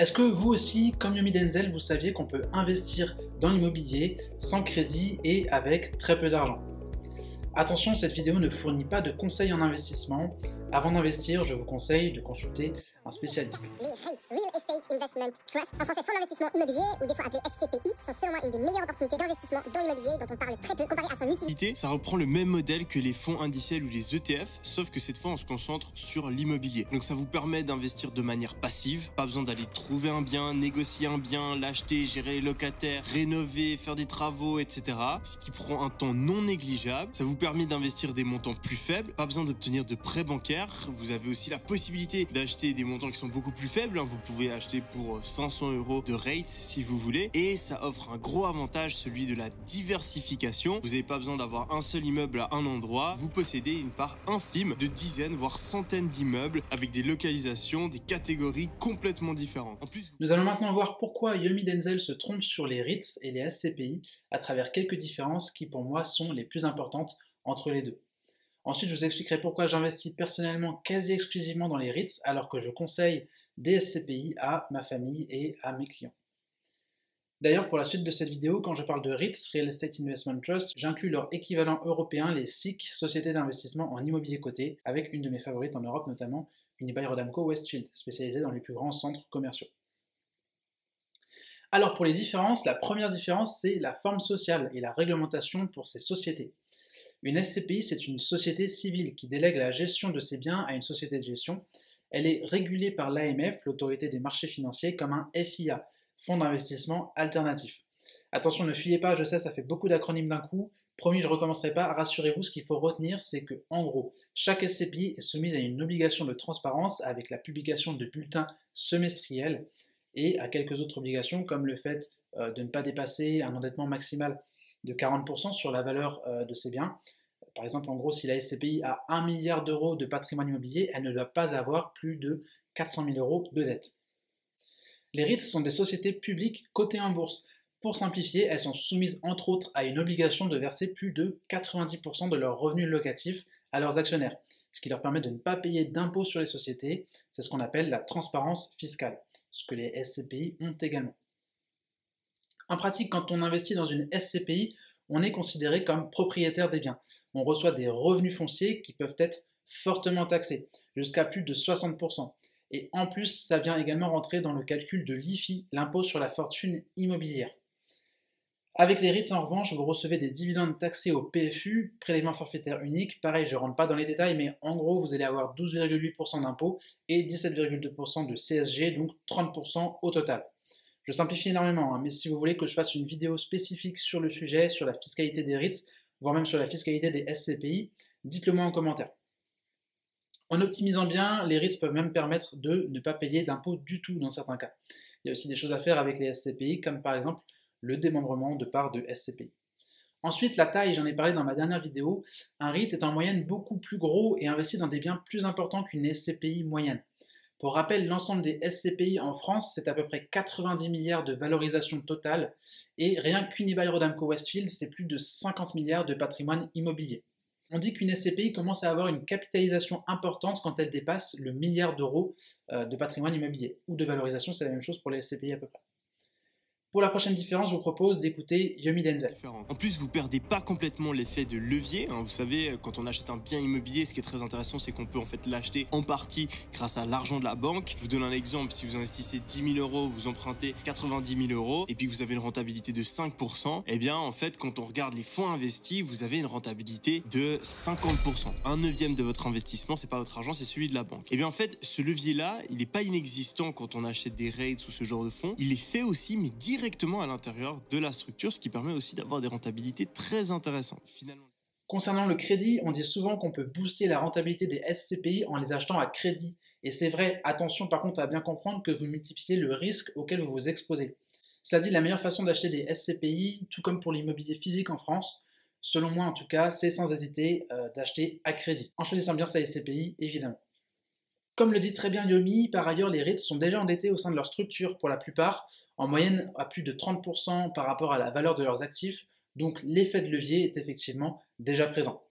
Est-ce que vous aussi, comme Yomi Denzel, vous saviez qu'on peut investir dans l'immobilier sans crédit et avec très peu d'argent? Attention, cette vidéo ne fournit pas de conseils en investissement. Avant d'investir, je vous conseille de consulter un spécialiste. Les REITs, Real Estate Investment Trust, en français fonds d'investissement immobilier ou des fois appelés SCPI, sont selon moi une des meilleures opportunités d'investissement dans l'immobilier dont on parle très peu comparé à son utilité. Ça reprend le même modèle que les fonds indiciels ou les ETF, sauf que cette fois on se concentre sur l'immobilier. Donc ça vous permet d'investir de manière passive, pas besoin d'aller trouver un bien, négocier un bien, l'acheter, gérer les locataires, rénover, faire des travaux, etc. Ce qui prend un temps non négligeable. Ça vous permet d'investir des montants plus faibles, pas besoin d'obtenir de prêts bancaires. Vous avez aussi la possibilité d'acheter des montants qui sont beaucoup plus faibles. Vous pouvez acheter pour 500 € de rate si vous voulez. Et ça offre un gros avantage, celui de la diversification. Vous n'avez pas besoin d'avoir un seul immeuble à un endroit. Vous possédez une part infime de dizaines, voire centaines d'immeubles avec des localisations, des catégories complètement différentes. En plus, Nous allons maintenant voir pourquoi Yomi Denzel se trompe sur les REITs et les SCPI à travers quelques différences qui pour moi sont les plus importantes entre les deux. Ensuite, je vous expliquerai pourquoi j'investis personnellement quasi exclusivement dans les REITs alors que je conseille des SCPI à ma famille et à mes clients. D'ailleurs, pour la suite de cette vidéo, quand je parle de REITs, Real Estate Investment Trust, j'inclus leur équivalent européen, les SIC, Sociétés d'investissement en immobilier coté, avec une de mes favorites en Europe notamment, Unibail-Rodamco-Westfield, spécialisée dans les plus grands centres commerciaux. Alors pour les différences, la première différence c'est la forme sociale et la réglementation pour ces sociétés. Une SCPI, c'est une société civile qui délègue la gestion de ses biens à une société de gestion. Elle est régulée par l'AMF, l'autorité des marchés financiers, comme un FIA, Fonds d'investissement alternatif. Attention, ne fuyez pas, je sais, ça fait beaucoup d'acronymes d'un coup. Promis, je ne recommencerai pas. Rassurez-vous, ce qu'il faut retenir, c'est que, en gros, chaque SCPI est soumise à une obligation de transparence avec la publication de bulletins semestriels et à quelques autres obligations, comme le fait de ne pas dépasser un endettement maximal de 40% sur la valeur de ses biens. Par exemple, en gros, si la SCPI a 1 milliard d'euros de patrimoine immobilier, elle ne doit pas avoir plus de 400 000 € de dette. Les REITs sont des sociétés publiques cotées en bourse. Pour simplifier, elles sont soumises entre autres à une obligation de verser plus de 90% de leurs revenus locatifs à leurs actionnaires, ce qui leur permet de ne pas payer d'impôts sur les sociétés. C'est ce qu'on appelle la transparence fiscale, ce que les SCPI ont également. En pratique, quand on investit dans une SCPI, on est considéré comme propriétaire des biens. On reçoit des revenus fonciers qui peuvent être fortement taxés, jusqu'à plus de 60%. Et en plus, ça vient également rentrer dans le calcul de l'IFI, l'impôt sur la fortune immobilière. Avec les REITs, en revanche, vous recevez des dividendes taxés au PFU, prélèvement forfaitaire unique. Pareil, je ne rentre pas dans les détails, mais en gros, vous allez avoir 12,8% d'impôt et 17,2% de CSG, donc 30% au total. Je simplifie énormément, mais si vous voulez que je fasse une vidéo spécifique sur le sujet, sur la fiscalité des REITs, voire même sur la fiscalité des SCPI, dites-le moi en commentaire. En optimisant bien, les REITs peuvent même permettre de ne pas payer d'impôts du tout dans certains cas. Il y a aussi des choses à faire avec les SCPI, comme par exemple le démembrement de parts de SCPI. Ensuite, la taille, j'en ai parlé dans ma dernière vidéo, un REIT est en moyenne beaucoup plus gros et investi dans des biens plus importants qu'une SCPI moyenne. Pour rappel, l'ensemble des SCPI en France, c'est à peu près 90 milliards de valorisation totale, et rien qu'Unibail-Rodamco-Westfield, c'est plus de 50 milliards de patrimoine immobilier. On dit qu'une SCPI commence à avoir une capitalisation importante quand elle dépasse le milliard d'euros de patrimoine immobilier, ou de valorisation, c'est la même chose pour les SCPI à peu près. Pour la prochaine différence, je vous propose d'écouter Yomi Denzel. En plus, vous perdez pas complètement l'effet de levier. Vous savez, quand on achète un bien immobilier, ce qui est très intéressant, c'est qu'on peut en fait l'acheter en partie grâce à l'argent de la banque. Je vous donne un exemple. Si vous investissez 10 000 €, vous empruntez 90 000 € et puis que vous avez une rentabilité de 5%, eh bien, en fait, quand on regarde les fonds investis, vous avez une rentabilité de 50%. Un neuvième de votre investissement, c'est pas votre argent, c'est celui de la banque. Eh bien, en fait, ce levier-là, il n'est pas inexistant quand on achète des REITs ou ce genre de fonds. Il est fait aussi, mais directement à l'intérieur de la structure, ce qui permet aussi d'avoir des rentabilités très intéressantes. Finalement. Concernant le crédit, on dit souvent qu'on peut booster la rentabilité des SCPI en les achetant à crédit. Et c'est vrai, attention par contre à bien comprendre que vous multipliez le risque auquel vous vous exposez. Cela dit, la meilleure façon d'acheter des SCPI, tout comme pour l'immobilier physique en France, selon moi en tout cas, c'est sans hésiter d'acheter à crédit. En choisissant bien sa SCPI, évidemment. Comme le dit très bien Yomi, par ailleurs, les REITs sont déjà endettés au sein de leur structure pour la plupart, en moyenne à plus de 30% par rapport à la valeur de leurs actifs, donc l'effet de levier est effectivement déjà présent.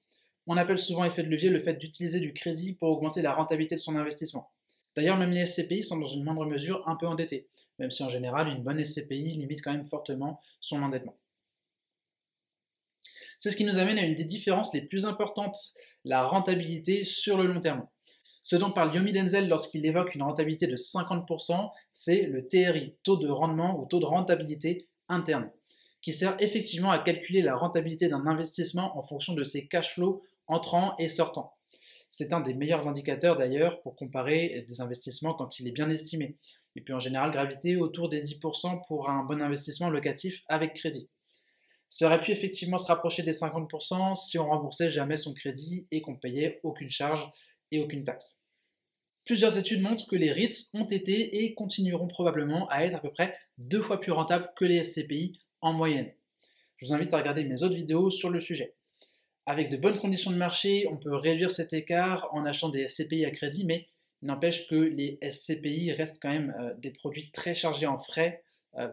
On appelle souvent effet de levier le fait d'utiliser du crédit pour augmenter la rentabilité de son investissement. D'ailleurs, même les SCPI sont dans une moindre mesure un peu endettés, même si en général, une bonne SCPI limite quand même fortement son endettement. C'est ce qui nous amène à une des différences les plus importantes, la rentabilité sur le long terme. Ce dont parle Yomi Denzel lorsqu'il évoque une rentabilité de 50%, c'est le TRI, taux de rendement ou taux de rentabilité interne, qui sert effectivement à calculer la rentabilité d'un investissement en fonction de ses cash flows entrants et sortants. C'est un des meilleurs indicateurs d'ailleurs pour comparer des investissements quand il est bien estimé. Il peut en général graviter autour des 10% pour un bon investissement locatif avec crédit. Ça aurait pu effectivement se rapprocher des 50% si on remboursait jamais son crédit et qu'on payait aucune charge et aucune taxe. Plusieurs études montrent que les REITs ont été et continueront probablement à être à peu près 2 fois plus rentables que les SCPI en moyenne. Je vous invite à regarder mes autres vidéos sur le sujet. Avec de bonnes conditions de marché, on peut réduire cet écart en achetant des SCPI à crédit, mais il n'empêche que les SCPI restent quand même des produits très chargés en frais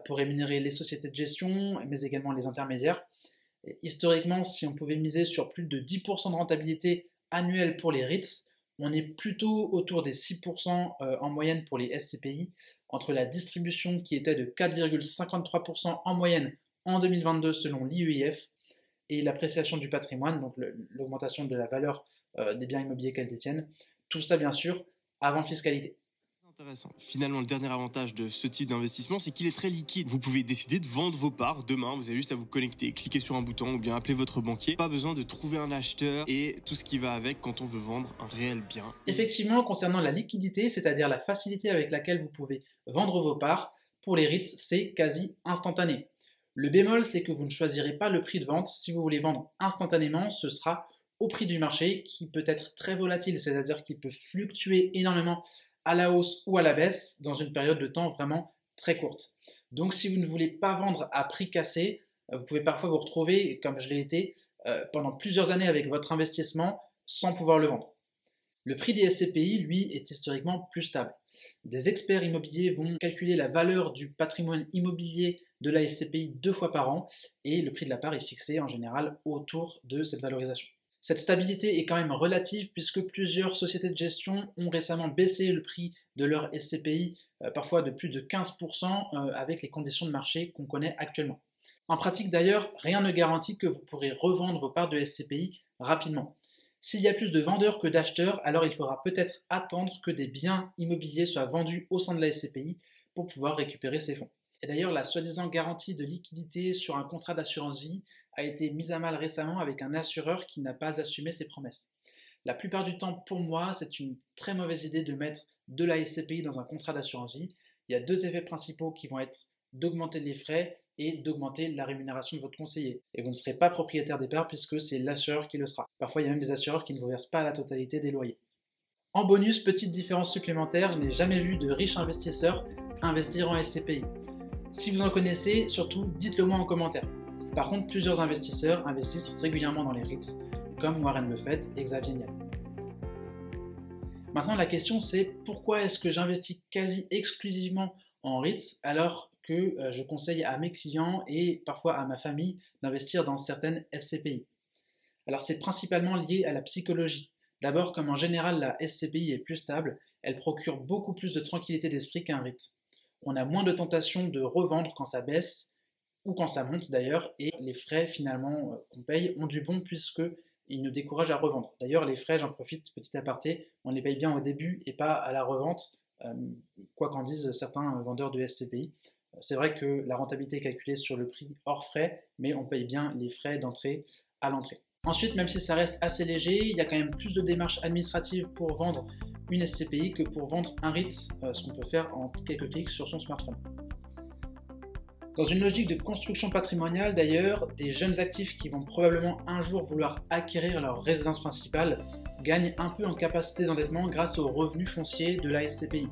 pour rémunérer les sociétés de gestion, mais également les intermédiaires. Et historiquement, si on pouvait miser sur plus de 10% de rentabilité annuelle pour les REITs, on est plutôt autour des 6% en moyenne pour les SCPI, entre la distribution qui était de 4,53% en moyenne en 2022 selon l'IEIF, et l'appréciation du patrimoine, donc l'augmentation de la valeur des biens immobiliers qu'elles détiennent. Tout ça, bien sûr, avant fiscalité. Intéressant. Finalement, le dernier avantage de ce type d'investissement, c'est qu'il est très liquide. Vous pouvez décider de vendre vos parts demain. Vous avez juste à vous connecter, cliquer sur un bouton ou bien appeler votre banquier. Pas besoin de trouver un acheteur et tout ce qui va avec quand on veut vendre un réel bien. Effectivement, concernant la liquidité, c'est-à-dire la facilité avec laquelle vous pouvez vendre vos parts, pour les REITs, c'est quasi instantané. Le bémol, c'est que vous ne choisirez pas le prix de vente. Si vous voulez vendre instantanément, ce sera au prix du marché qui peut être très volatile, c'est-à-dire qu'il peut fluctuer énormément à la hausse ou à la baisse dans une période de temps vraiment très courte. Donc si vous ne voulez pas vendre à prix cassé, vous pouvez parfois vous retrouver, comme je l'ai été, pendant plusieurs années avec votre investissement sans pouvoir le vendre. Le prix des SCPI, lui, est historiquement plus stable. Des experts immobiliers vont calculer la valeur du patrimoine immobilier de la SCPI 2 fois par an et le prix de la part est fixé en général autour de cette valorisation. Cette stabilité est quand même relative puisque plusieurs sociétés de gestion ont récemment baissé le prix de leur SCPI, parfois de plus de 15% avec les conditions de marché qu'on connaît actuellement. En pratique d'ailleurs, rien ne garantit que vous pourrez revendre vos parts de SCPI rapidement. S'il y a plus de vendeurs que d'acheteurs, alors il faudra peut-être attendre que des biens immobiliers soient vendus au sein de la SCPI pour pouvoir récupérer ces fonds. Et d'ailleurs, la soi-disant garantie de liquidité sur un contrat d'assurance vie a été mise à mal récemment avec un assureur qui n'a pas assumé ses promesses. La plupart du temps, pour moi, c'est une très mauvaise idée de mettre de la SCPI dans un contrat d'assurance vie. Il y a 2 effets principaux qui vont être d'augmenter les frais et d'augmenter la rémunération de votre conseiller. Et vous ne serez pas propriétaire des parts puisque c'est l'assureur qui le sera. Parfois, il y a même des assureurs qui ne vous versent pas la totalité des loyers. En bonus, petite différence supplémentaire, je n'ai jamais vu de riches investisseurs investir en SCPI. Si vous en connaissez, surtout, dites-le moi en commentaire. Par contre, plusieurs investisseurs investissent régulièrement dans les REITs, comme Warren Buffett et Xavier Niel. Maintenant, la question c'est pourquoi est-ce que j'investis quasi exclusivement en REITs alors que je conseille à mes clients et parfois à ma famille d'investir dans certaines SCPI. Alors c'est principalement lié à la psychologie. D'abord, comme en général la SCPI est plus stable, elle procure beaucoup plus de tranquillité d'esprit qu'un REIT. On a moins de tentation de revendre quand ça baisse ou quand ça monte d'ailleurs, et les frais finalement qu'on paye ont du bon puisqu'ils nous découragent à revendre. D'ailleurs les frais, j'en profite, petit aparté, on les paye bien au début et pas à la revente, quoi qu'en disent certains vendeurs de SCPI. C'est vrai que la rentabilité est calculée sur le prix hors frais, mais on paye bien les frais d'entrée à l'entrée. Ensuite, même si ça reste assez léger, il y a quand même plus de démarches administratives pour vendre une SCPI que pour vendre un REIT, ce qu'on peut faire en quelques clics sur son smartphone. Dans une logique de construction patrimoniale d'ailleurs, des jeunes actifs qui vont probablement un jour vouloir acquérir leur résidence principale gagnent un peu en capacité d'endettement grâce aux revenus fonciers de la SCPI.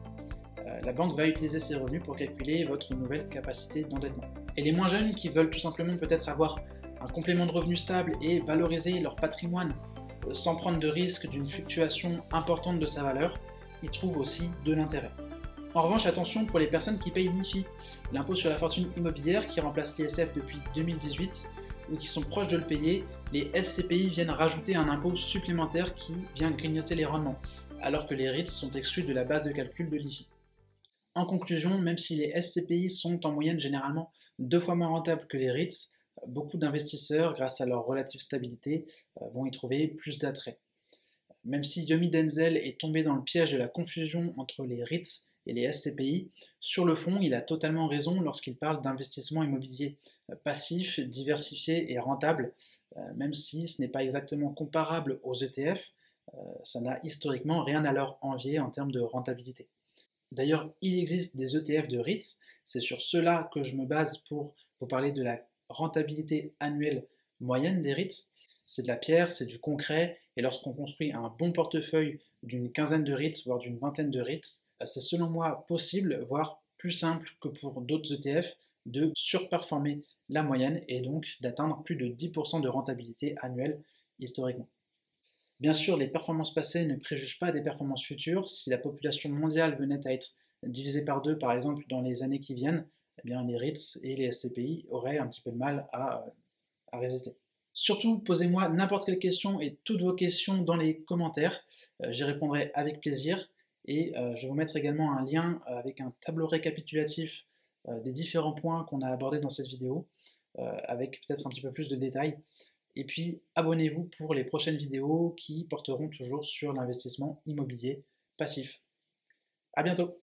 La banque va utiliser ces revenus pour calculer votre nouvelle capacité d'endettement. Et les moins jeunes qui veulent tout simplement peut-être avoir un complément de revenus stable et valoriser leur patrimoine sans prendre de risque d'une fluctuation importante de sa valeur, y trouvent aussi de l'intérêt. En revanche, attention pour les personnes qui payent l'IFI, l'impôt sur la fortune immobilière qui remplace l'ISF depuis 2018 ou qui sont proches de le payer, les SCPI viennent rajouter un impôt supplémentaire qui vient grignoter les rendements, alors que les REITs sont exclus de la base de calcul de l'IFI. En conclusion, même si les SCPI sont en moyenne généralement 2 fois moins rentables que les REITs, beaucoup d'investisseurs, grâce à leur relative stabilité, vont y trouver plus d'attrait. Même si Yomi Denzel est tombé dans le piège de la confusion entre les REITs et les SCPI, sur le fond, il a totalement raison lorsqu'il parle d'investissement immobilier passif, diversifié et rentable, même si ce n'est pas exactement comparable aux ETF, ça n'a historiquement rien à leur envier en termes de rentabilité. D'ailleurs, il existe des ETF de REITs, c'est sur cela que je me base pour vous parler de la rentabilité annuelle moyenne des REITs. C'est de la pierre, c'est du concret, et lorsqu'on construit un bon portefeuille d'une quinzaine de REITs, voire d'une vingtaine de REITs, c'est selon moi possible, voire plus simple que pour d'autres ETF, de surperformer la moyenne et donc d'atteindre plus de 10% de rentabilité annuelle historiquement. Bien sûr, les performances passées ne préjugent pas des performances futures. Si la population mondiale venait à être divisée par 2, par exemple, dans les années qui viennent, eh bien, les REITs et les SCPI auraient un petit peu de mal à résister. Surtout, posez-moi n'importe quelle question et toutes vos questions dans les commentaires. J'y répondrai avec plaisir. Et je vais vous mettre également un lien avec un tableau récapitulatif des différents points qu'on a abordés dans cette vidéo, avec peut-être un petit peu plus de détails. Et puis, abonnez-vous pour les prochaines vidéos qui porteront toujours sur l'investissement immobilier passif. À bientôt!